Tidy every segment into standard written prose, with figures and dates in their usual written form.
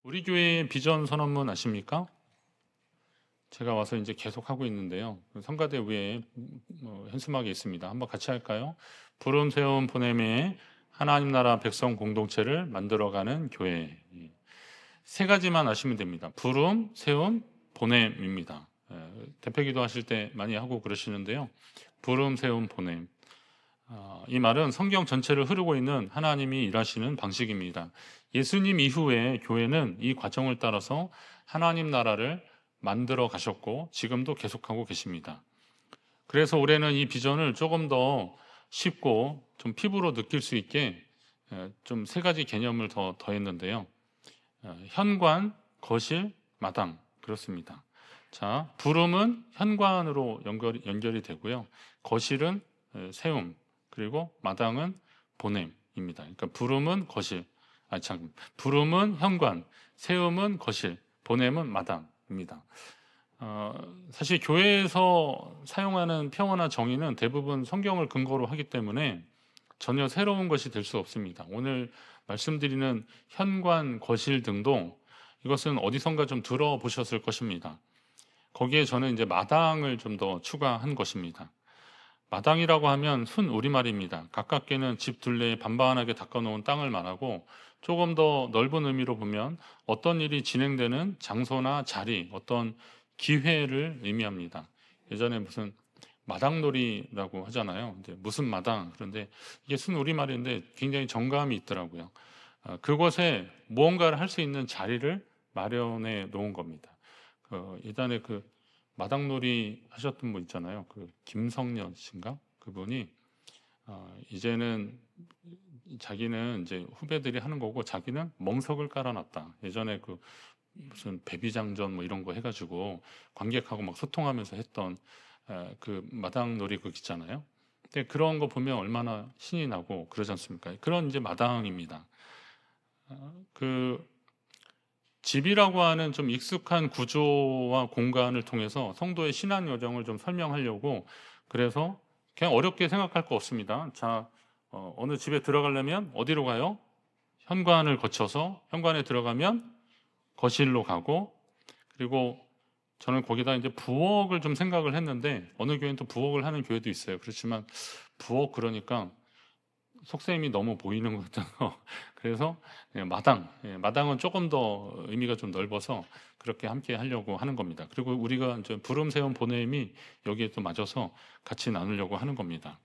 우리 교회 비전 선언문 아십니까? 제가 와서 이제 계속 하고 있는데요. 성가대 위에 현수막이 있습니다. 한번 같이 할까요? 부름 세움 보냄에 하나님 나라 백성 공동체를 만들어가는 교회. 세 가지만 아시면 됩니다. 부름, 세움, 보냄입니다. 대표기도 하실 때 많이 하고 그러시는데요. 부름, 세움, 보냄. 이 말은 성경 전체를 흐르고 있는 하나님이 일하시는 방식입니다. 예수님 이후에 교회는 이 과정을 따라서 하나님 나라를 만들어 가셨고 지금도 계속하고 계십니다. 그래서 올해는 이 비전을 조금 더 쉽고 좀 피부로 느낄 수 있게 좀 세 가지 개념을 더 더했는데요. 현관, 거실, 마당 그렇습니다. 자, 부름은 현관으로 연결이 되고요. 거실은 세움, 그리고 마당은 보냄입니다. 그러니까 부름은 거실, 부름은 현관, 세움은 거실, 보냄은 마당입니다. 사실 교회에서 사용하는 평어나 정의는 대부분 성경을 근거로 하기 때문에 전혀 새로운 것이 될 수 없습니다. 오늘 말씀드리는 현관, 거실 등도 이것은 어디선가 좀 들어보셨을 것입니다. 거기에 저는 이제 마당을 좀 더 추가한 것입니다. 마당이라고 하면 순 우리말입니다. 가깝게는 집 둘레에 반반하게 닦아놓은 땅을 말하고 조금 더 넓은 의미로 보면 어떤 일이 진행되는 장소나 자리, 어떤 기회를 의미합니다. 예전에 무슨 마당놀이라고 하잖아요. 이제 무슨 마당. 그런데 이게 순 우리말인데 굉장히 정감이 있더라고요. 그곳에 무언가를 할 수 있는 자리를 마련해 놓은 겁니다. 예전에 그 마당놀이 하셨던 분 있잖아요. 그 김성년 씨인가? 그분이 이제는 자기는 이제 후배들이 하는 거고 자기는 멍석을 깔아놨다. 예전에 그 무슨 배비장전 뭐 이런 거 해가지고 관객하고 막 소통하면서 했던 그 마당놀이 극 있잖아요. 근데 그런 거 보면 얼마나 신이 나고 그러지 않습니까? 그런 이제 마당입니다. 그 집이라고 하는 좀 익숙한 구조와 공간을 통해서 성도의 신앙 여정을 좀 설명하려고 그래서 그냥 어렵게 생각할 거 없습니다. 자, 어느 집에 들어가려면 어디로 가요? 현관을 거쳐서 현관에 들어가면 거실로 가고 그리고 저는 거기다 이제 부엌을 좀 생각을 했는데 어느 교회는 또 부엌을 하는 교회도 있어요. 그렇지만 부엌 그러니까 속셈이 너무 보이는 것 같아서 그래서 마당, 마당은 조금 더 의미가 좀 넓어서 그렇게 함께 하려고 하는 겁니다. 그리고 우리가 이제 부름 세운 보냄이 여기에 또 맞아서 같이 나누려고 하는 겁니다.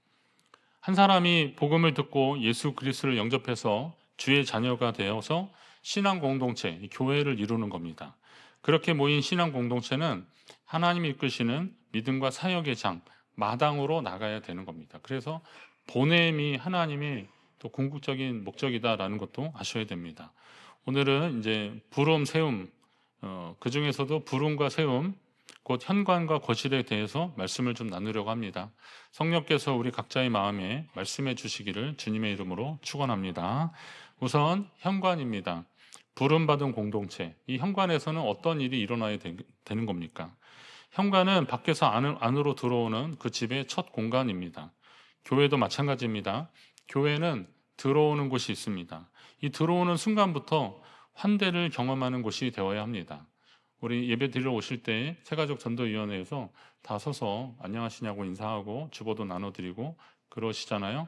한 사람이 복음을 듣고 예수 그리스도를 영접해서 주의 자녀가 되어서 신앙 공동체, 교회를 이루는 겁니다. 그렇게 모인 신앙 공동체는 하나님이 이끄시는 믿음과 사역의 장, 마당으로 나가야 되는 겁니다. 그래서 보냄이 하나님의 또 궁극적인 목적이다라는 것도 아셔야 됩니다. 오늘은 이제 부름, 세움, 그 중에서도 부름과 세움, 곧 현관과 거실에 대해서 말씀을 좀 나누려고 합니다. 성령께서 우리 각자의 마음에 말씀해 주시기를 주님의 이름으로 축원합니다. 우선 현관입니다. 부름받은 공동체. 이 현관에서는 어떤 일이 일어나야 되는 겁니까? 현관은 밖에서 안으로 들어오는 그 집의 첫 공간입니다. 교회도 마찬가지입니다. 교회는 들어오는 곳이 있습니다. 이 들어오는 순간부터 환대를 경험하는 곳이 되어야 합니다. 우리 예배 드리러 오실 때 새가족 전도위원회에서 다 서서 안녕하시냐고 인사하고 주보도 나눠드리고 그러시잖아요.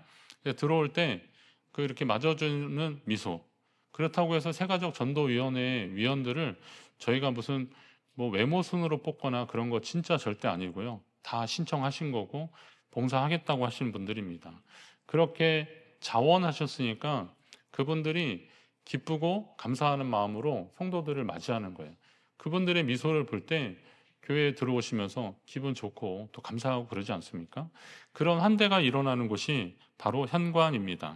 들어올 때 그 이렇게 맞아주는 미소. 그렇다고 해서 새가족 전도위원회 위원들을 저희가 무슨 뭐 외모 순으로 뽑거나 그런 거 진짜 절대 아니고요. 다 신청하신 거고 봉사하겠다고 하시는 분들입니다. 그렇게 자원하셨으니까 그분들이 기쁘고 감사하는 마음으로 성도들을 맞이하는 거예요. 그분들의 미소를 볼 때 교회에 들어오시면서 기분 좋고 또 감사하고 그러지 않습니까? 그런 환대가 일어나는 곳이 바로 현관입니다.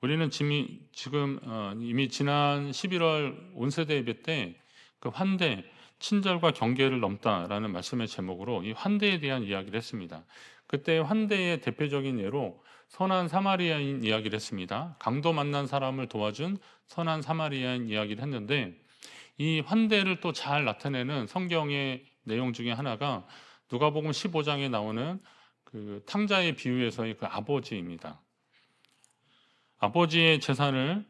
우리는 지금 이미 지난 11월 온세대 예배 때 그 환대, 친절과 경계를 넘다라는 말씀의 제목으로 이 환대에 대한 이야기를 했습니다. 그때 환대의 대표적인 예로 선한 사마리아인 이야기를 했습니다. 강도 만난 사람을 도와준 선한 사마리아인 이야기를 했는데 이 환대를 또 잘 나타내는 성경의 내용 중에 하나가 누가복음 15장에 나오는 그 탕자의 비유에서의 그 아버지입니다. 아버지의 재산을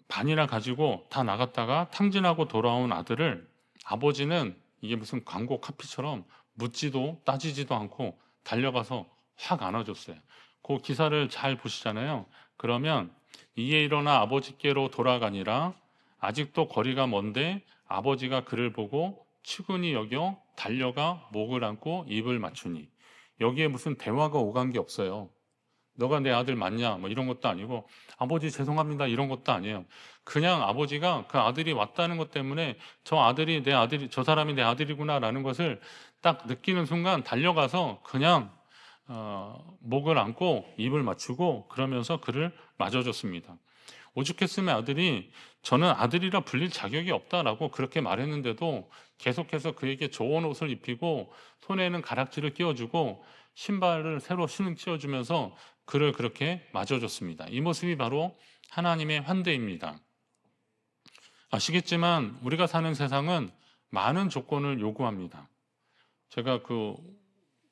반이나 가지고 다 나갔다가 탕진하고 돌아온 아들을 아버지는 이게 무슨 광고 카피처럼 묻지도 따지지도 않고 달려가서 확 안아줬어요. 그 기사를 잘 보시잖아요. 그러면 이에 일어나 아버지께로 돌아가니라. 아직도 거리가 먼데 아버지가 그를 보고 측은히 여겨 달려가 목을 안고 입을 맞추니. 여기에 무슨 대화가 오간 게 없어요. 너가 내 아들 맞냐? 뭐 이런 것도 아니고, 아버지 죄송합니다 이런 것도 아니에요. 그냥 아버지가 그 아들이 왔다는 것 때문에 저 사람이 내 아들이구나라는 것을 딱 느끼는 순간 달려가서 그냥 목을 안고 입을 맞추고 그러면서 그를 맞아줬습니다. 오죽했으면 아들이 저는 아들이라 불릴 자격이 없다라고 그렇게 말했는데도 계속해서 그에게 좋은 옷을 입히고 손에는 가락지를 끼워주고 신발을 새로 신으주면서 그를 그렇게 맞아줬습니다. 이 모습이 바로 하나님의 환대입니다. 아시겠지만 우리가 사는 세상은 많은 조건을 요구합니다. 제가 그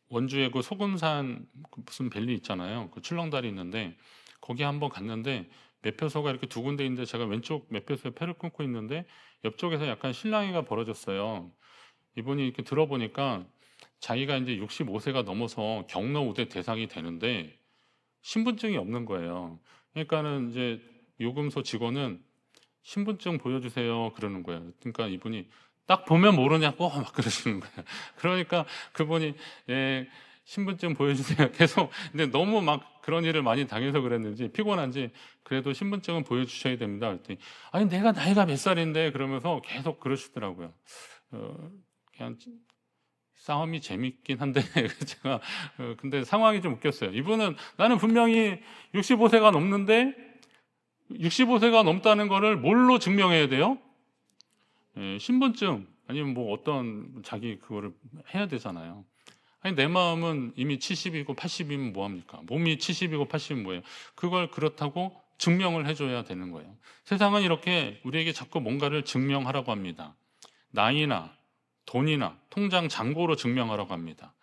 원주에 그 소금산 무슨 밸리 있잖아요. 그 출렁다리 있는데 거기 한번 갔는데 매표소가 이렇게 두 군데 있는데 제가 왼쪽 매표소에 패를 끊고 있는데 옆쪽에서 약간 실랑이가 벌어졌어요. 이분이 이렇게 들어보니까 자기가 이제 65세가 넘어서 경로 우대 대상이 되는데 신분증이 없는 거예요. 그러니까는 이제 요금소 직원은 신분증 보여주세요 그러는 거예요. 그러니까 이분이 딱 보면 모르냐고 막 그러시는 거예요. 그러니까 그분이 예, 신분증 보여주세요. 계속 근데 너무 막 그런 일을 많이 당해서 그랬는지 피곤한지 그래도 신분증은 보여주셔야 됩니다. 그랬더니 아니 내가 나이가 몇 살인데 그러면서 계속 그러시더라고요. 그냥 싸움이 재밌긴 한데 제가 근데 상황이 좀 웃겼어요. 이분은 나는 분명히 65세가 넘는데 65세가 넘다는 거를 뭘로 증명해야 돼요? 신분증 아니면 뭐 어떤 자기 그거를 해야 되잖아요. 아니 내 마음은 이미 70이고 80이면 뭐합니까? 몸이 70이고 80이면 뭐예요? 그걸 그렇다고 증명을 해줘야 되는 거예요. 세상은 이렇게 우리에게 자꾸 뭔가를 증명하라고 합니다. 나이나 돈이나 통장 잔고로 증명하라고 합니다.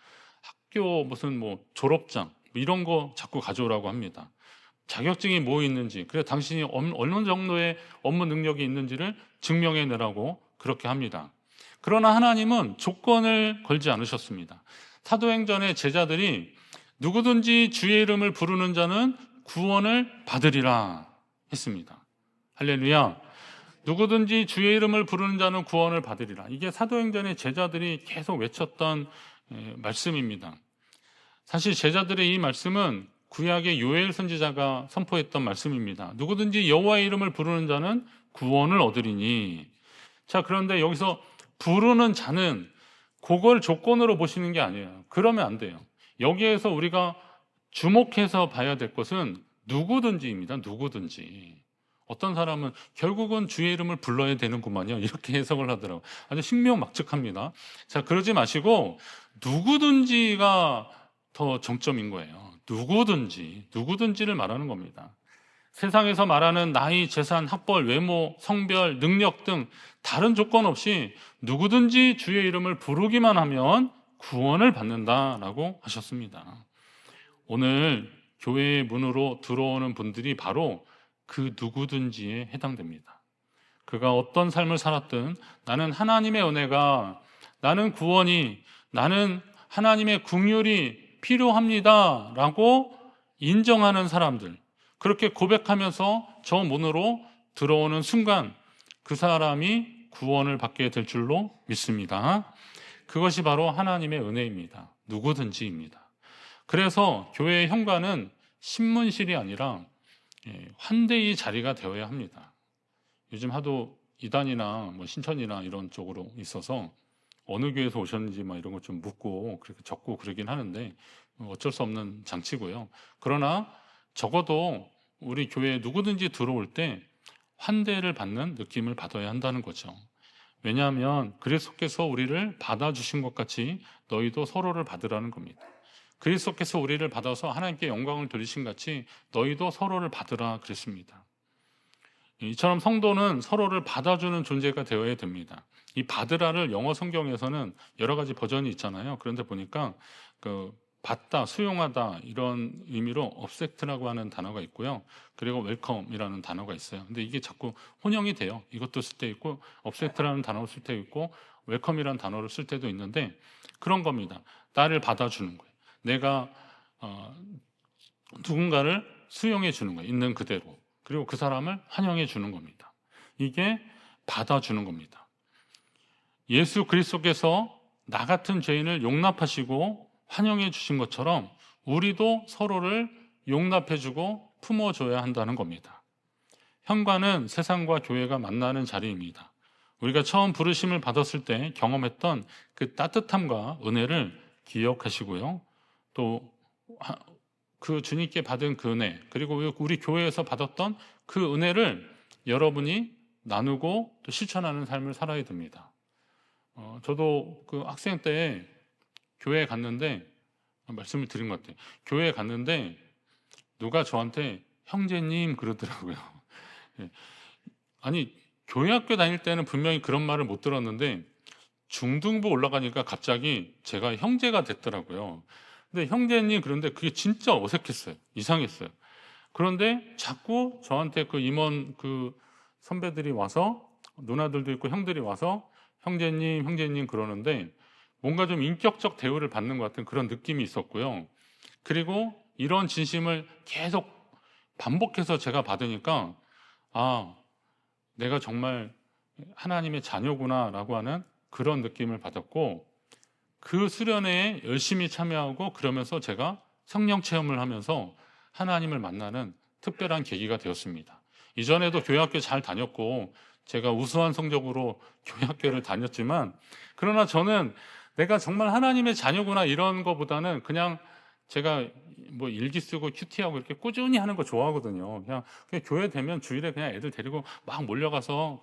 학교 무슨 뭐 졸업장 이런 거 자꾸 가져오라고 합니다. 자격증이 뭐 있는지, 그래 당신이 어느 정도의 업무 능력이 있는지를 증명해 내라고 그렇게 합니다. 그러나 하나님은 조건을 걸지 않으셨습니다. 사도행전의 제자들이 누구든지 주의 이름을 부르는 자는 구원을 받으리라 했습니다. 할렐루야. 누구든지 주의 이름을 부르는 자는 구원을 받으리라. 이게 사도행전의 제자들이 계속 외쳤던 말씀입니다. 사실 제자들의 이 말씀은 구약의 요엘 선지자가 선포했던 말씀입니다. 누구든지 여호와의 이름을 부르는 자는 구원을 얻으리니. 자, 그런데 여기서 부르는 자는 그걸 조건으로 보시는 게 아니에요. 그러면 안 돼요. 여기에서 우리가 주목해서 봐야 될 것은 누구든지입니다. 누구든지. 어떤 사람은 결국은 주의 이름을 불러야 되는구만요. 이렇게 해석을 하더라고요. 아주 신명막측합니다. 자, 그러지 마시고 누구든지가 더 정점인 거예요. 누구든지를 말하는 겁니다. 세상에서 말하는 나이, 재산, 학벌, 외모, 성별, 능력 등 다른 조건 없이 누구든지 주의 이름을 부르기만 하면 구원을 받는다라고 하셨습니다. 오늘 교회의 문으로 들어오는 분들이 바로 그 누구든지에 해당됩니다. 그가 어떤 삶을 살았든 나는 하나님의 은혜가, 나는 구원이, 나는 하나님의 긍휼이 필요합니다 라고 인정하는 사람들, 그렇게 고백하면서 저 문으로 들어오는 순간 그 사람이 구원을 받게 될 줄로 믿습니다. 그것이 바로 하나님의 은혜입니다. 누구든지입니다. 그래서 교회의 현관은 신문실이 아니라 환대의 자리가 되어야 합니다. 요즘 하도 이단이나 뭐 신천이나 이런 쪽으로 있어서 어느 교회에서 오셨는지 막 이런 거 좀 묻고 그렇게 적고 그러긴 하는데 어쩔 수 없는 장치고요. 그러나 적어도 우리 교회에 누구든지 들어올 때 환대를 받는 느낌을 받아야 한다는 거죠. 왜냐하면 그리스도께서 우리를 받아주신 것 같이 너희도 서로를 받으라는 겁니다. 그리스도께서 우리를 받아서 하나님께 영광을 돌리신 같이 너희도 서로를 받으라 그랬습니다. 이처럼 성도는 서로를 받아주는 존재가 되어야 됩니다. 이 받으라를 영어 성경에서는 여러 가지 버전이 있잖아요. 그런데 보니까 그 받다, 수용하다 이런 의미로 업섹트라고 하는 단어가 있고요. 그리고 웰컴이라는 단어가 있어요. 근데 이게 자꾸 혼용이 돼요. 이것도 쓸 때 있고 업섹트라는 단어를 쓸 때 있고 웰컴이라는 단어를 쓸 때도 있는데 그런 겁니다. 나를 받아주는 거예요. 내가 누군가를 수용해 주는 거예요. 있는 그대로. 그리고 그 사람을 환영해 주는 겁니다. 이게 받아주는 겁니다. 예수 그리스도께서 나 같은 죄인을 용납하시고 환영해 주신 것처럼 우리도 서로를 용납해 주고 품어줘야 한다는 겁니다. 현관은 세상과 교회가 만나는 자리입니다. 우리가 처음 부르심을 받았을 때 경험했던 그 따뜻함과 은혜를 기억하시고요. 또 그 주님께 받은 그 은혜, 그리고 우리 교회에서 받았던 그 은혜를 여러분이 나누고 또 실천하는 삶을 살아야 됩니다. 저도 그 학생 때 교회에 갔는데 말씀을 드린 것 같아요. 교회에 갔는데 누가 저한테 형제님 그러더라고요. 예. 아니 교회 학교 다닐 때는 분명히 그런 말을 못 들었는데 중등부 올라가니까 갑자기 제가 형제가 됐더라고요. 근데 형제님 그런데 그게 진짜 어색했어요. 이상했어요. 그런데 자꾸 저한테 그 임원 그 선배들이 와서 누나들도 있고 형들이 와서 형제님 형제님 그러는데 뭔가 좀 인격적 대우를 받는 것 같은 그런 느낌이 있었고요. 그리고 이런 진심을 계속 반복해서 제가 받으니까 아, 내가 정말 하나님의 자녀구나라고 하는 그런 느낌을 받았고 그 수련회에 열심히 참여하고 그러면서 제가 성령 체험을 하면서 하나님을 만나는 특별한 계기가 되었습니다. 이전에도 교회학교 잘 다녔고 제가 우수한 성적으로 교회학교를 다녔지만 그러나 저는 내가 정말 하나님의 자녀구나 이런 거보다는 그냥 제가 뭐 일기 쓰고 큐티하고 이렇게 꾸준히 하는 거 좋아하거든요. 그냥 교회 되면 주일에 그냥 애들 데리고 막 몰려가서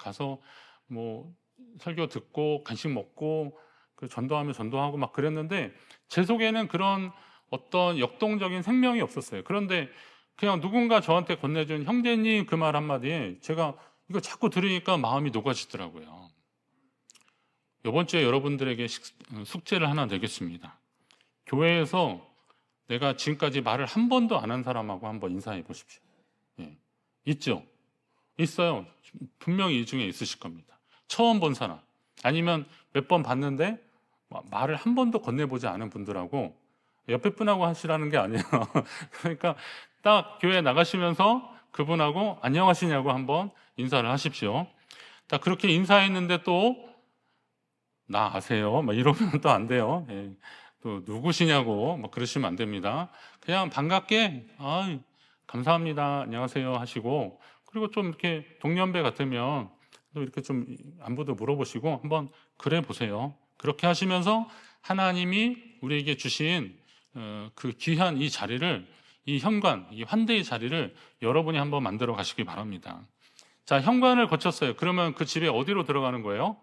뭐 설교 듣고 간식 먹고 그 전도하면 전도하고 막 그랬는데 제 속에는 그런 어떤 역동적인 생명이 없었어요. 그런데 그냥 누군가 저한테 건네준 형제님 그 말 한마디에 제가 이거 자꾸 들으니까 마음이 녹아지더라고요. 이번 주에 여러분들에게 숙제를 하나 내겠습니다. 교회에서 내가 지금까지 말을 한 번도 안 한 사람하고 한번 인사해 보십시오. 예. 있죠? 있어요. 분명히 이 중에 있으실 겁니다. 처음 본 사람 아니면 몇 번 봤는데 말을 한 번도 건네보지 않은 분들하고 옆에 분하고 하시라는 게 아니에요. 그러니까 딱 교회 나가시면서 그분하고 안녕하시냐고 한번 인사를 하십시오. 딱 그렇게 인사했는데 또 나 아세요? 막 이러면 또 안 돼요. 예. 또 누구시냐고 막 그러시면 안 됩니다. 그냥 반갑게 감사합니다. 안녕하세요 하시고 그리고 좀 이렇게 동년배 같으면 또 이렇게 좀 안부도 물어보시고 한번 그래 보세요. 그렇게 하시면서 하나님이 우리에게 주신 그 귀한 이 자리를 이 현관, 이 환대의 자리를 여러분이 한번 만들어 가시기 바랍니다. 자, 현관을 거쳤어요. 그러면 그 집에 어디로 들어가는 거예요?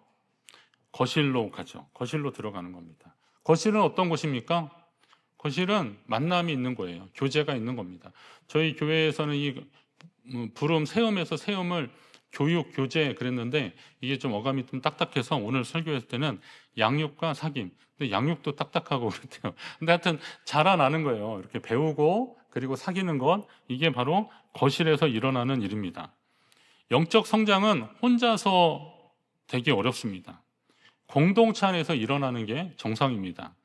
거실로 가죠. 거실로 들어가는 겁니다. 거실은 어떤 곳입니까? 거실은 만남이 있는 거예요. 교제가 있는 겁니다. 저희 교회에서는 이 부름 세움에서 세움을 교육, 교제 그랬는데 이게 좀 어감이 좀 딱딱해서 오늘 설교했을 때는 양육과 사귐. 근데 양육도 딱딱하고 그렇대요. 근데 하여튼 자라나는 거예요. 이렇게 배우고 그리고 사귀는 것 이게 바로 거실에서 일어나는 일입니다. 영적 성장은 혼자서 되기 어렵습니다. 공동체 안에서 일어나는 게 정상입니다.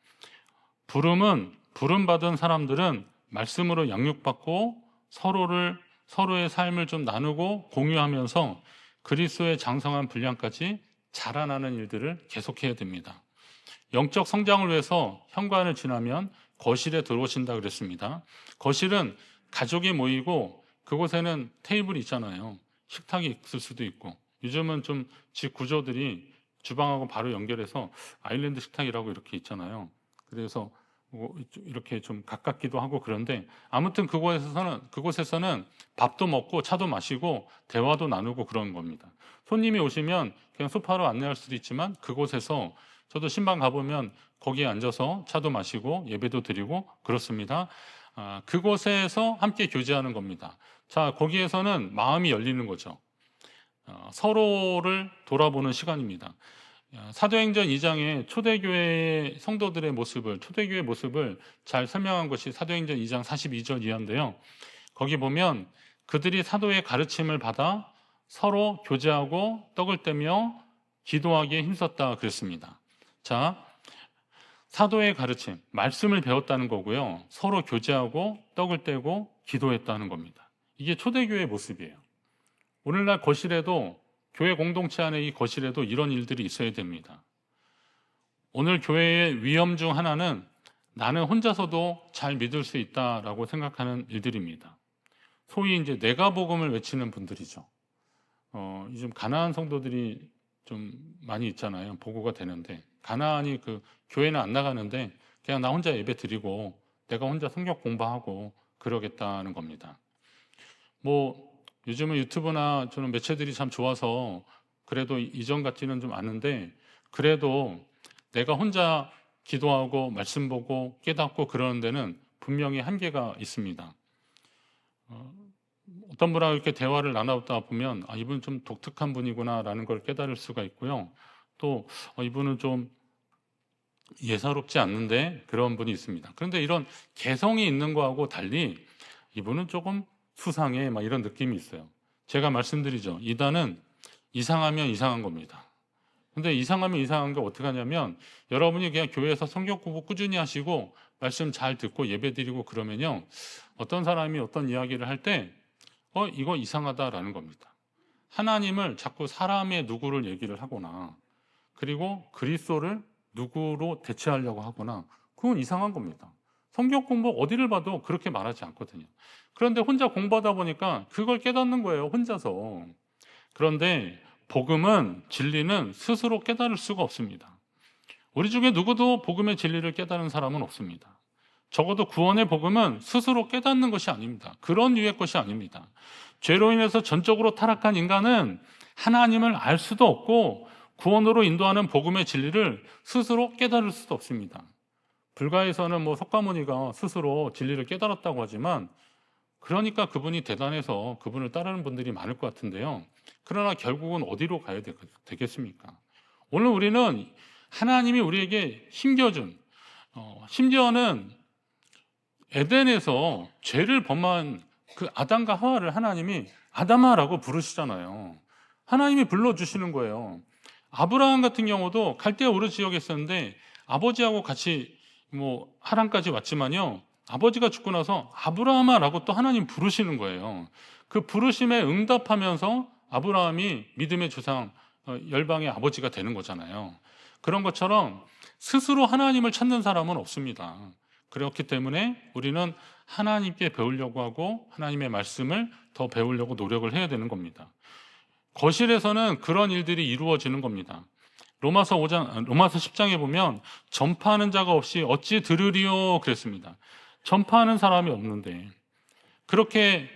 부름받은 사람들은 말씀으로 양육받고 서로의 삶을 좀 나누고 공유하면서 그리스도의 장성한 분량까지 자라나는 일들을 계속해야 됩니다. 영적 성장을 위해서 현관을 지나면 거실에 들어오신다 그랬습니다. 거실은 가족이 모이고 그곳에는 테이블이 있잖아요. 식탁이 있을 수도 있고 요즘은 좀 집 구조들이 주방하고 바로 연결해서 아일랜드 식탁이라고 이렇게 있잖아요. 그래서 이렇게 좀 가깝기도 하고 그런데 아무튼 그곳에서는 밥도 먹고 차도 마시고 대화도 나누고 그런 겁니다. 손님이 오시면 그냥 소파로 안내할 수도 있지만 그곳에서 저도 신방 가보면 거기에 앉아서 차도 마시고 예배도 드리고 그렇습니다. 그곳에서 함께 교제하는 겁니다. 자, 거기에서는 마음이 열리는 거죠. 서로를 돌아보는 시간입니다. 사도행전 2장의 초대교회의 성도들의 모습을, 초대교회의 모습을 잘 설명한 것이 사도행전 2장 42절 이하인데요. 거기 보면 그들이 사도의 가르침을 받아 서로 교제하고 떡을 떼며 기도하기에 힘썼다 그랬습니다. 자, 사도의 가르침, 말씀을 배웠다는 거고요. 서로 교제하고 떡을 떼고 기도했다는 겁니다. 이게 초대교회의 모습이에요. 오늘날 거실에도, 교회 공동체 안에 이 거실에도 이런 일들이 있어야 됩니다. 오늘 교회의 위험 중 하나는 나는 혼자서도 잘 믿을 수 있다라고 생각하는 일들입니다. 소위 이제 내가 복음을 외치는 분들이죠. 요즘 가나안 성도들이 좀 많이 있잖아요. 보고가 되는데 가나안이 그 교회는 안 나가는데 그냥 나 혼자 예배 드리고 내가 혼자 성경 공부하고 그러겠다는 겁니다. 뭐 요즘은 유튜브나 저는 매체들이 참 좋아서 그래도 이전 같지는 좀 않은데 그래도 내가 혼자 기도하고 말씀 보고 깨닫고 그러는 데는 분명히 한계가 있습니다. 어떤 분하고 이렇게 대화를 나누다 보면 이분은 좀 독특한 분이구나 라는 걸 깨달을 수가 있고요. 또 이분은 좀 예사롭지 않는데 그런 분이 있습니다. 그런데 이런 개성이 있는 거하고 달리 이분은 조금 수상해 막 이런 느낌이 있어요. 제가 말씀드리죠. 이단은 이상하면 이상한 겁니다. 근데 이상하면 이상한 게 어떻게 하냐면 여러분이 그냥 교회에서 성경 공부 꾸준히 하시고 말씀 잘 듣고 예배 드리고 그러면요. 어떤 사람이 어떤 이야기를 할 때 이거 이상하다라는 겁니다. 하나님을 자꾸 사람의 누구를 얘기를 하거나 그리고 그리스도를 누구로 대체하려고 하거나 그건 이상한 겁니다. 성경 공부 어디를 봐도 그렇게 말하지 않거든요. 그런데 혼자 공부하다 보니까 그걸 깨닫는 거예요. 혼자서. 그런데 복음은, 진리는 스스로 깨달을 수가 없습니다. 우리 중에 누구도 복음의 진리를 깨달은 사람은 없습니다. 적어도 구원의 복음은 스스로 깨닫는 것이 아닙니다. 그런 류의 것이 아닙니다. 죄로 인해서 전적으로 타락한 인간은 하나님을 알 수도 없고 구원으로 인도하는 복음의 진리를 스스로 깨달을 수도 없습니다. 불가에서는 석가모니가 스스로 진리를 깨달았다고 하지만 그러니까 그분이 대단해서 그분을 따르는 분들이 많을 것 같은데요. 그러나 결국은 어디로 가야 되겠습니까? 오늘 우리는 하나님이 우리에게 심겨준 심지어는 에덴에서 죄를 범한 그 아담과 하와를 하나님이 아담아라고 부르시잖아요. 하나님이 불러주시는 거예요. 아브라함 같은 경우도 갈대아 우르 지역에 있었는데 아버지하고 같이 하란까지 왔지만요. 아버지가 죽고 나서 아브라함아라고 또 하나님 부르시는 거예요. 그 부르심에 응답하면서 아브라함이 믿음의 조상 열방의 아버지가 되는 거잖아요. 그런 것처럼 스스로 하나님을 찾는 사람은 없습니다. 그렇기 때문에 우리는 하나님께 배우려고 하고 하나님의 말씀을 더 배우려고 노력을 해야 되는 겁니다. 거실에서는 그런 일들이 이루어지는 겁니다. 로마서 10장에 보면 전파하는 자가 없이 어찌 들으리요 그랬습니다. 전파하는 사람이 없는데 그렇게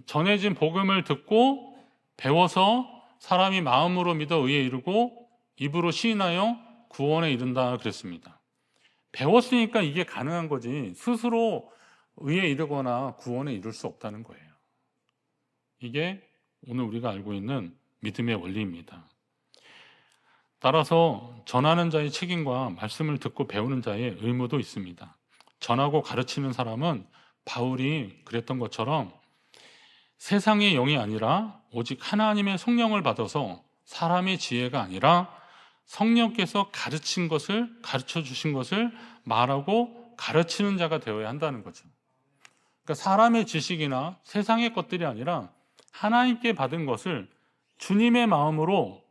전해진 복음을 듣고 배워서 사람이 마음으로 믿어 의에 이르고 입으로 시인하여 구원에 이른다 그랬습니다. 배웠으니까 이게 가능한 거지 스스로 의에 이르거나 구원에 이룰 수 없다는 거예요. 이게 오늘 우리가 알고 있는 믿음의 원리입니다. 따라서 전하는 자의 책임과 말씀을 듣고 배우는 자의 의무도 있습니다. 전하고 가르치는 사람은 바울이 그랬던 것처럼 세상의 영이 아니라 오직 하나님의 성령을 받아서 사람의 지혜가 아니라 성령께서 가르친 것을, 가르쳐 주신 것을 말하고 가르치는 자가 되어야 한다는 거죠. 그러니까 사람의 지식이나 세상의 것들이 아니라 하나님께 받은 것을 주님의 마음으로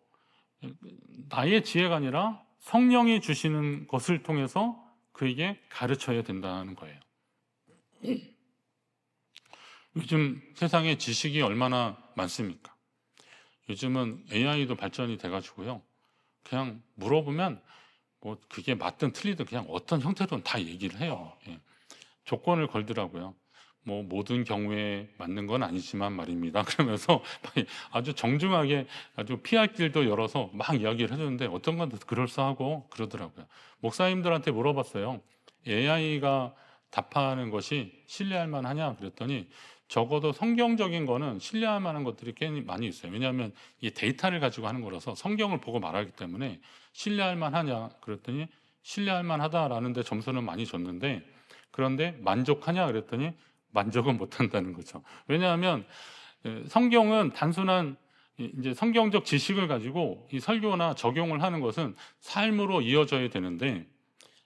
나의 지혜가 아니라 성령이 주시는 것을 통해서 그에게 가르쳐야 된다는 거예요. 요즘 세상에 지식이 얼마나 많습니까? 요즘은 AI도 발전이 돼가지고요. 그냥 물어보면 그게 맞든 틀리든 그냥 어떤 형태로는 다 얘기를 해요. 조건을 걸더라고요. 모든 경우에 맞는 건 아니지만 말입니다. 그러면서 아주 정중하게 아주 피할 길도 열어서 막 이야기를 해주는데 어떤 건 그럴싸하고 그러더라고요. 목사님들한테 물어봤어요. AI가 답하는 것이 신뢰할 만하냐 그랬더니 적어도 성경적인 거는 신뢰할 만한 것들이 꽤 많이 있어요. 왜냐하면 이 데이터를 가지고 하는 거라서 성경을 보고 말하기 때문에 신뢰할 만하냐 그랬더니 신뢰할 만하다라는 데 점수는 많이 줬는데, 그런데 만족하냐 그랬더니 만족은 못한다는 거죠. 왜냐하면 성경은 단순한 이제 성경적 지식을 가지고 이 설교나 적용을 하는 것은 삶으로 이어져야 되는데,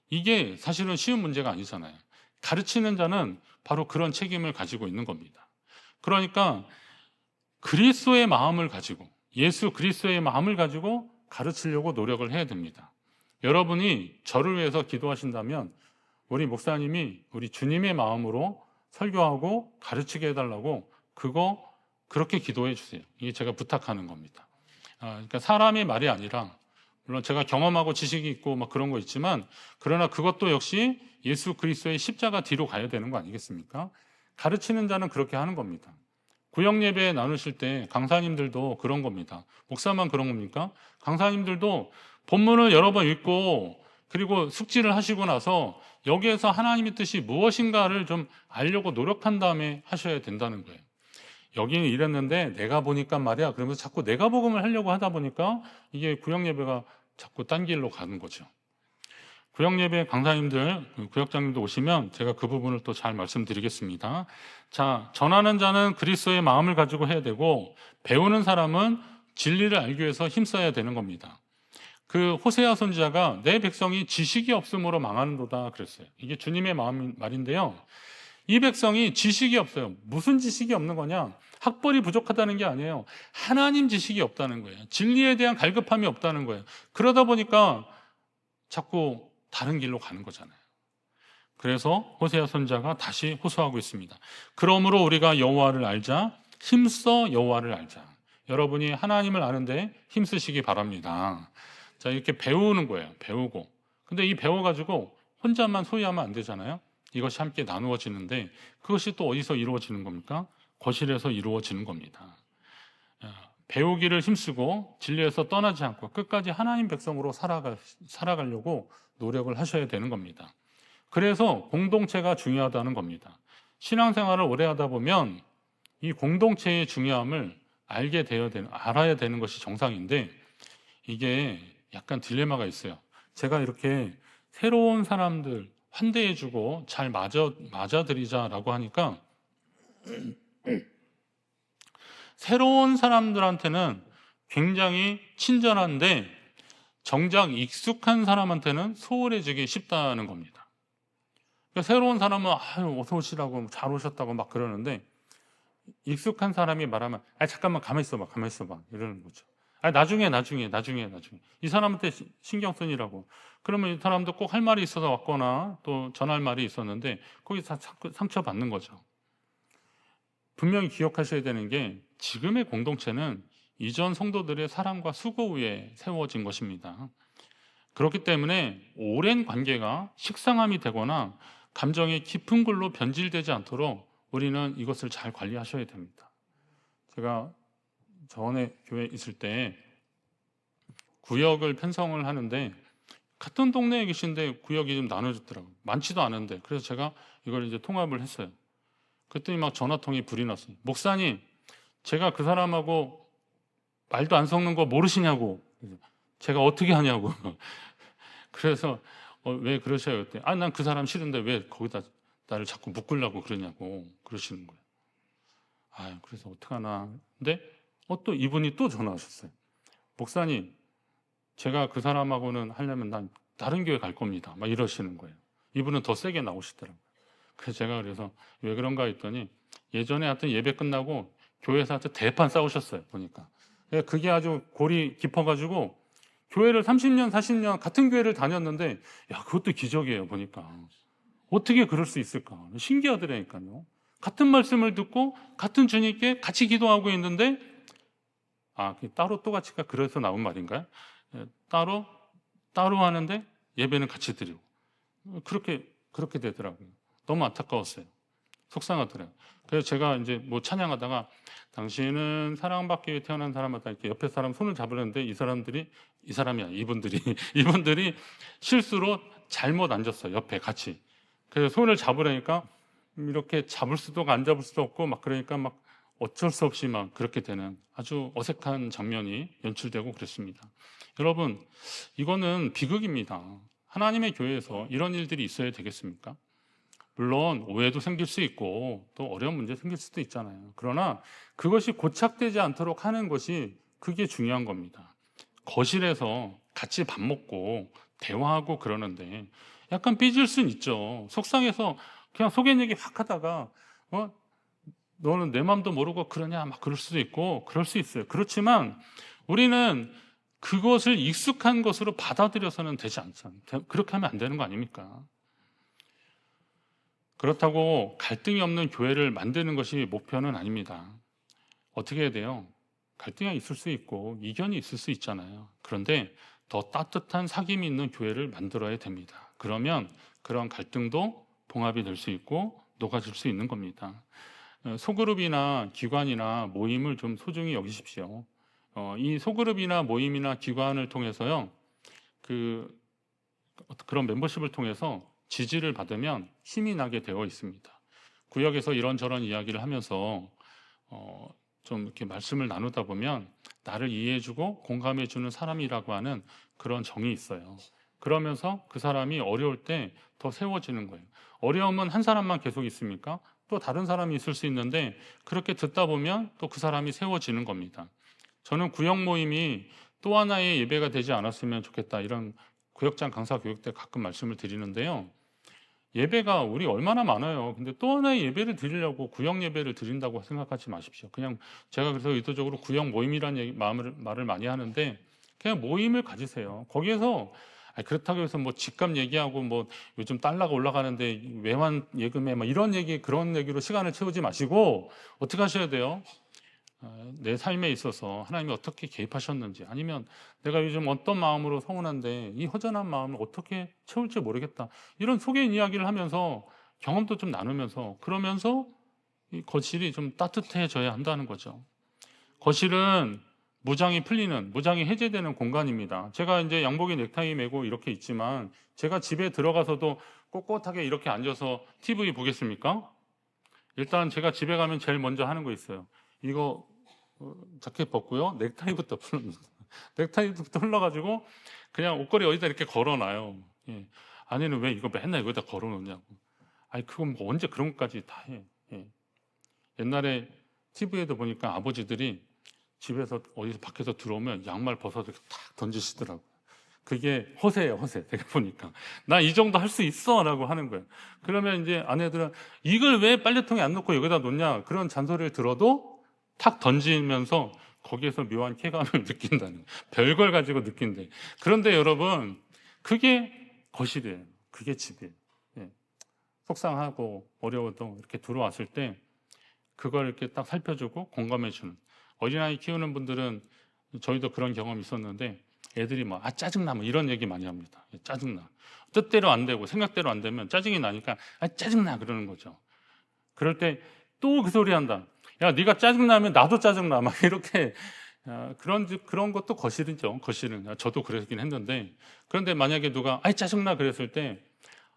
이게 사실은 쉬운 문제가 아니잖아요. 가르치는 자는 바로 그런 책임을 가지고 있는 겁니다. 그러니까 그리스도의 마음을 가지고, 예수 그리스도의 마음을 가지고 가르치려고 노력을 해야 됩니다. 여러분이 저를 위해서 기도하신다면 우리 목사님이 우리 주님의 마음으로 설교하고 가르치게 해달라고 그렇게 기도해 주세요. 이게 제가 부탁하는 겁니다. 그러니까 사람의 말이 아니라, 물론 제가 경험하고 지식이 있고 막 그런 거 있지만, 그러나 그것도 역시 예수 그리스도의 십자가 뒤로 가야 되는 거 아니겠습니까? 가르치는 자는 그렇게 하는 겁니다. 구역 예배 나누실 때 강사님들도 그런 겁니다. 목사만 그런 겁니까? 강사님들도 본문을 여러 번 읽고 그리고 숙지를 하시고 나서 여기에서 하나님의 뜻이 무엇인가를 좀 알려고 노력한 다음에 하셔야 된다는 거예요. 여기는 이랬는데 내가 보니까 말이야, 그러면서 자꾸 내가 복음을 하려고 하다 보니까 이게 구역 예배가 자꾸 딴 길로 가는 거죠. 구역 예배 강사님들, 구역장님들 오시면 제가 그 부분을 또 잘 말씀드리겠습니다. 자, 전하는 자는 그리스도의 마음을 가지고 해야 되고, 배우는 사람은 진리를 알기 위해서 힘써야 되는 겁니다. 그 호세아 선지자가 내 백성이 지식이 없음으로 망하는도다 그랬어요. 이게 주님의 말인데요. 이 백성이 지식이 없어요. 무슨 지식이 없는 거냐? 학벌이 부족하다는 게 아니에요. 하나님 지식이 없다는 거예요. 진리에 대한 갈급함이 없다는 거예요. 그러다 보니까 자꾸 다른 길로 가는 거잖아요. 그래서 호세아 선지자가 다시 호소하고 있습니다. 그러므로 우리가 여호와를 알자, 힘써 여호와를 알자. 여러분이 하나님을 아는데 힘쓰시기 바랍니다. 자, 이렇게 배우는 거예요. 배우고. 근데 이 배워가지고 혼자만 소유하면 안 되잖아요. 이것이 함께 나누어지는데, 그것이 또 어디서 이루어지는 겁니까? 거실에서 이루어지는 겁니다. 배우기를 힘쓰고 진리에서 떠나지 않고 끝까지 하나님 백성으로 살아가려고 노력을 하셔야 되는 겁니다. 그래서 공동체가 중요하다는 겁니다. 신앙생활을 오래 하다 보면 이 공동체의 중요함을 알아야 되는 것이 정상인데, 이게 약간 딜레마가 있어요. 제가 이렇게 새로운 사람들 환대해주고 잘 맞아들이자라고 하니까 새로운 사람들한테는 굉장히 친절한데 정작 익숙한 사람한테는 소홀해지기 쉽다는 겁니다. 그러니까 새로운 사람은 어서 오시라고 잘 오셨다고 막 그러는데, 익숙한 사람이 말하면 잠깐만 가만히 있어봐 이러는 거죠. 나중에 이 사람한테 신경 쓰니라고. 그러면 이 사람도 꼭 할 말이 있어서 왔거나 또 전할 말이 있었는데 거기서 상처받는 거죠. 분명히 기억하셔야 되는 게, 지금의 공동체는 이전 성도들의 사랑과 수고 위에 세워진 것입니다. 그렇기 때문에 오랜 관계가 식상함이 되거나 감정이 깊은 글로 변질되지 않도록 우리는 이것을 잘 관리하셔야 됩니다. 제가 전에 교회에 있을 때 구역을 편성을 하는데, 같은 동네에 계신데 구역이 좀 나눠졌더라고요. 많지도 않은데. 그래서 제가 이걸 이제 통합을 했어요. 그랬더니 막 전화통이 불이 났어요. 목사님, 제가 그 사람하고 말도 안 섞는 거 모르시냐고. 제가 어떻게 하냐고. 그래서 왜 그러셔요? 그때 난 그 사람 싫은데 왜 거기다 나를 자꾸 묶으려고 그러냐고 그러시는 거예요. 그래서 어떡하나. 근데 또 이분이 또 전화하셨어요. 목사님, 제가 그 사람하고는 하려면 난 다른 교회 갈 겁니다. 막 이러시는 거예요. 이분은 더 세게 나오시더라고요. 그래서 제가 그래서 왜 그런가 했더니, 예전에 하여튼 예배 끝나고 교회에서 하여튼 대판 싸우셨어요. 보니까 그게 아주 골이 깊어가지고 교회를 30년 40년 같은 교회를 다녔는데, 그것도 기적이에요. 보니까 어떻게 그럴 수 있을까 신기하더라니까요. 같은 말씀을 듣고 같은 주님께 같이 기도하고 있는데, 따로 또 같이가 그래서 나온 말인가요? 따로 하는데 예배는 같이 드리고, 그렇게 되더라고요. 너무 안타까웠어요. 속상하더라고요. 그래서 제가 이제 찬양하다가, 당신은 사랑받기 위해 태어난 사람마다 이렇게 옆에 사람 손을 잡으려는데 이분들이 실수로 잘못 앉았어요. 옆에 같이. 그래서 손을 잡으려니까 이렇게 잡을 수도 없고 안 잡을 수도 없고 막 그러니까 막 어쩔 수 없이 막 그렇게 되는 아주 어색한 장면이 연출되고 그랬습니다. 여러분, 이거는 비극입니다. 하나님의 교회에서 이런 일들이 있어야 되겠습니까? 물론 오해도 생길 수 있고 또 어려운 문제 생길 수도 있잖아요. 그러나 그것이 고착되지 않도록 하는 것이 그게 중요한 겁니다. 거실에서 같이 밥 먹고 대화하고 그러는데 약간 삐질 수는 있죠. 속상해서 그냥 속인 얘기 확 하다가 너는 내 마음도 모르고 그러냐 막 그럴 수도 있고 그럴 수 있어요. 그렇지만 우리는 그것을 익숙한 것으로 받아들여서는 되지 않잖아요. 그렇게 하면 안 되는 거 아닙니까? 그렇다고 갈등이 없는 교회를 만드는 것이 목표는 아닙니다. 어떻게 해야 돼요? 갈등이 있을 수 있고 이견이 있을 수 있잖아요. 그런데 더 따뜻한 사귐이 있는 교회를 만들어야 됩니다. 그러면 그런 갈등도 봉합이 될 수 있고 녹아질 수 있는 겁니다. 소그룹이나 기관이나 모임을 좀 소중히 여기십시오. 이 소그룹이나 모임이나 기관을 통해서요, 그런 멤버십을 통해서 지지를 받으면 힘이 나게 되어 있습니다. 구역에서 이런저런 이야기를 하면서 좀 이렇게 말씀을 나누다 보면 나를 이해해주고 공감해주는 사람이라고 하는 그런 정이 있어요. 그러면서 그 사람이 어려울 때 더 세워지는 거예요. 어려움은 한 사람만 계속 있습니까? 또 다른 사람이 있을 수 있는데 그렇게 듣다 보면 또 그 사람이 세워지는 겁니다. 저는 구역 모임이 또 하나의 예배가 되지 않았으면 좋겠다, 이런 구역장 강사 교육 때 가끔 말씀을 드리는데요. 예배가 우리 얼마나 많아요. 근데 또 하나의 예배를 드리려고 구역 예배를 드린다고 생각하지 마십시오. 그냥 제가 그래서 의도적으로 구역 모임이라는 말을 많이 하는데 그냥 모임을 가지세요. 거기에서 그렇다고 해서 뭐 집값 얘기하고 뭐 요즘 달러가 올라가는데 외환 예금에 막 이런 얘기 그런 얘기로 시간을 채우지 마시고 어떻게 하셔야 돼요? 내 삶에 있어서 하나님이 어떻게 개입하셨는지, 아니면 내가 요즘 어떤 마음으로 서운한데 이 허전한 마음을 어떻게 채울지 모르겠다, 이런 소개인 이야기를 하면서 경험도 좀 나누면서 그러면서 이 거실이 좀 따뜻해져야 한다는 거죠. 거실은 무장이 풀리는, 무장이 해제되는 공간입니다. 제가 이제 양복에 넥타이 메고 이렇게 있지만 제가 집에 들어가서도 꼿꼿하게 이렇게 앉아서 TV 보겠습니까? 일단 제가 집에 가면 제일 먼저 하는 거 있어요. 이거 자켓 벗고요, 넥타이부터 풀립니다. 넥타이부터 풀러가지고 그냥 옷걸이 어디다 이렇게 걸어놔요. 예. 아내는 왜 이거 맨날 여기다 걸어놓냐고. 아니 그건 뭐 언제 그런 것까지 다 해. 예. 옛날에 TV에도 보니까 아버지들이 집에서 어디서 밖에서 들어오면 양말 벗어서 이렇게 탁 던지시더라고요. 그게 허세예요, 허세. 내가 보니까 나 이 정도 할 수 있어 라고 하는 거예요. 그러면 이제 아내들은 이걸 왜 빨래통에 안 넣고 여기다 놓냐, 그런 잔소리를 들어도 탁 던지면서 거기에서 묘한 쾌감을 느낀다는, 별걸 가지고 느낀대. 그런데 여러분, 그게 거실이에요. 그게 집이에요. 예. 속상하고 어려워도 이렇게 들어왔을 때 그걸 이렇게 딱 살펴주고 공감해주는, 어린아이 키우는 분들은 저희도 그런 경험이 있었는데 애들이 뭐 짜증나 뭐 이런 얘기 많이 합니다. 짜증나, 뜻대로 안 되고 생각대로 안 되면 짜증이 나니까 짜증나 그러는 거죠. 그럴 때 또 그 소리 한다. 야, 네가 짜증나면 나도 짜증나 막 이렇게. 그런 것도 거실이죠. 거실은 저도 그러긴 했는데, 그런데 만약에 누가 짜증나 그랬을 때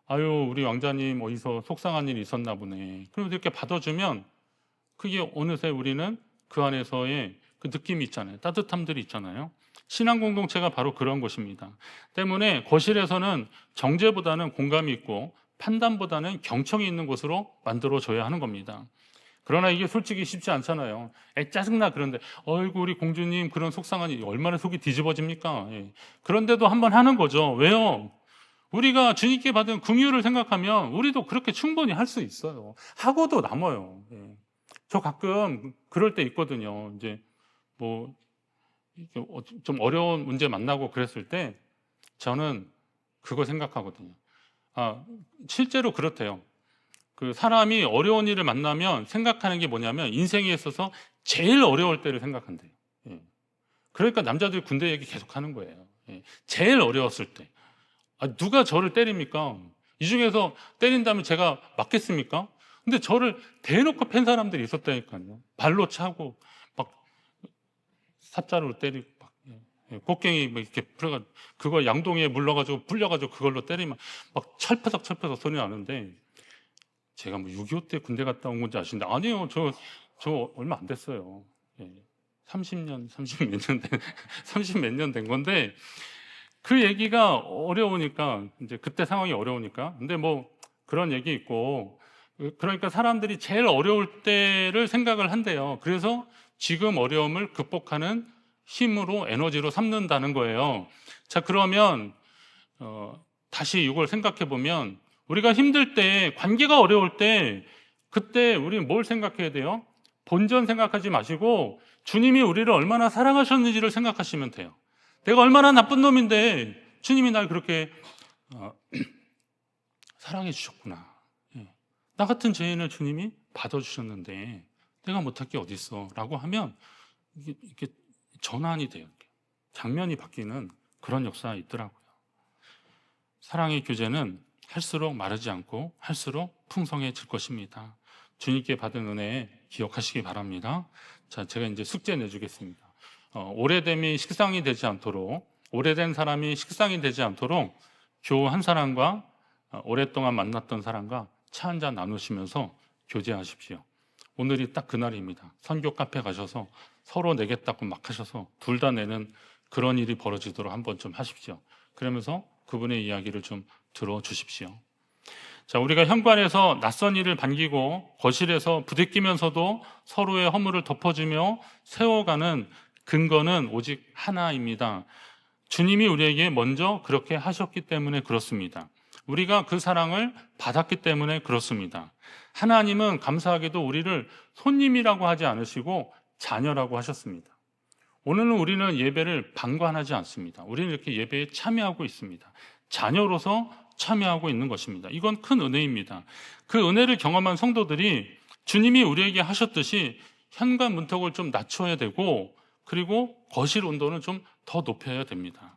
아유 우리 왕자님 어디서 속상한 일이 있었나 보네, 그럼 이렇게 받아주면 그게 어느새 우리는 그 안에서의 그 느낌이 있잖아요. 따뜻함들이 있잖아요. 신앙 공동체가 바로 그런 것입니다. 때문에 거실에서는 정죄보다는 공감이 있고 판단보다는 경청이 있는 곳으로 만들어줘야 하는 겁니다. 그러나 이게 솔직히 쉽지 않잖아요. 짜증나 그런데 어이구 우리 공주님 그런 속상한 일, 얼마나 속이 뒤집어집니까? 예. 그런데도 한번 하는 거죠. 왜요? 우리가 주님께 받은 긍휼을 생각하면 우리도 그렇게 충분히 할 수 있어요. 하고도 남아요. 예. 저 가끔 그럴 때 있거든요. 이제 뭐 좀 어려운 문제 만나고 그랬을 때 저는 그거 생각하거든요. 실제로 그렇대요. 그 사람이 어려운 일을 만나면 생각하는 게 뭐냐면 인생에 있어서 제일 어려울 때를 생각한대요. 예. 그러니까 남자들이 군대 얘기 계속 하는 거예요. 예. 제일 어려웠을 때. 누가 저를 때립니까? 이 중에서 때린다면 제가 맞겠습니까? 근데 저를 대놓고 팬 사람들이 있었다니까요. 발로 차고 막 삽자루로 때리고 막 꽃갱이 막 이렇게 풀어가 그거 양동이에 물러가지고 불려가지고 그걸로 때리면 막 철퍼덕 소리 나는데, 제가 뭐 6.25 때 군대 갔다 온 건지 아시는데, 아니요, 저 얼마 안 됐어요. 예. 30몇 년 된, 30 몇 년 된 건데, 그 얘기가 어려우니까, 이제 그때 상황이 어려우니까. 근데 뭐 그런 얘기 있고, 그러니까 사람들이 제일 어려울 때를 생각을 한대요. 그래서 지금 어려움을 극복하는 힘으로, 에너지로 삼는다는 거예요. 자, 그러면 다시 이걸 생각해 보면, 우리가 힘들 때, 관계가 어려울 때, 그때 우리 뭘 생각해야 돼요? 본전 생각하지 마시고 주님이 우리를 얼마나 사랑하셨는지를 생각하시면 돼요. 내가 얼마나 나쁜 놈인데 주님이 날 그렇게 사랑해 주셨구나. 예. 나 같은 죄인을 주님이 받아주셨는데 내가 못할 게 어디 있어? 라고 하면 이게 전환이 돼요. 장면이 바뀌는 그런 역사가 있더라고요. 사랑의 교제는 할수록 마르지 않고 할수록 풍성해질 것입니다. 주님께 받은 은혜 기억하시기 바랍니다. 자, 제가 이제 숙제 내주겠습니다. 오래됨이 식상이 되지 않도록, 오래된 사람이 식상이 되지 않도록 교우 한 사람과 오랫동안 만났던 사람과 차 한잔 나누시면서 교제하십시오. 오늘이 딱 그날입니다. 선교 카페 가셔서 서로 내겠다고 막 하셔서 둘 다 내는 그런 일이 벌어지도록 한번 좀 하십시오. 그러면서 그분의 이야기를 좀 들어주십시오. 자, 우리가 현관에서 낯선 일을 반기고 거실에서 부대끼면서도 서로의 허물을 덮어주며 세워가는 근거는 오직 하나입니다. 주님이 우리에게 먼저 그렇게 하셨기 때문에 그렇습니다. 우리가 그 사랑을 받았기 때문에 그렇습니다. 하나님은 감사하게도 우리를 손님이라고 하지 않으시고 자녀라고 하셨습니다. 오늘은 우리는 예배를 방관하지 않습니다. 우리는 이렇게 예배에 참여하고 있습니다. 자녀로서 참여하고 있는 것입니다. 이건 큰 은혜입니다. 그 은혜를 경험한 성도들이 주님이 우리에게 하셨듯이 현관 문턱을 좀 낮춰야 되고, 그리고 거실 온도는 좀 더 높여야 됩니다.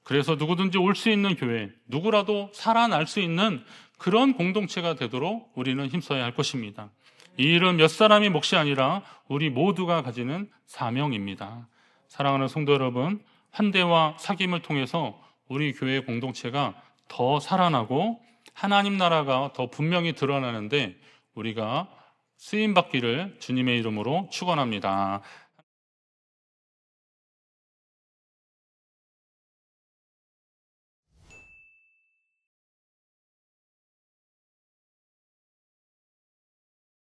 그래서 누구든지 올 수 있는 교회, 누구라도 살아날 수 있는 그런 공동체가 되도록 우리는 힘써야 할 것입니다. 이 일은 몇 사람의 몫이 아니라 우리 모두가 가지는 사명입니다. 사랑하는 성도 여러분, 환대와 사귐을 통해서 우리 교회 공동체가 더 살아나고 하나님 나라가 더 분명히 드러나는데 우리가 쓰임받기를 주님의 이름으로 축원합니다.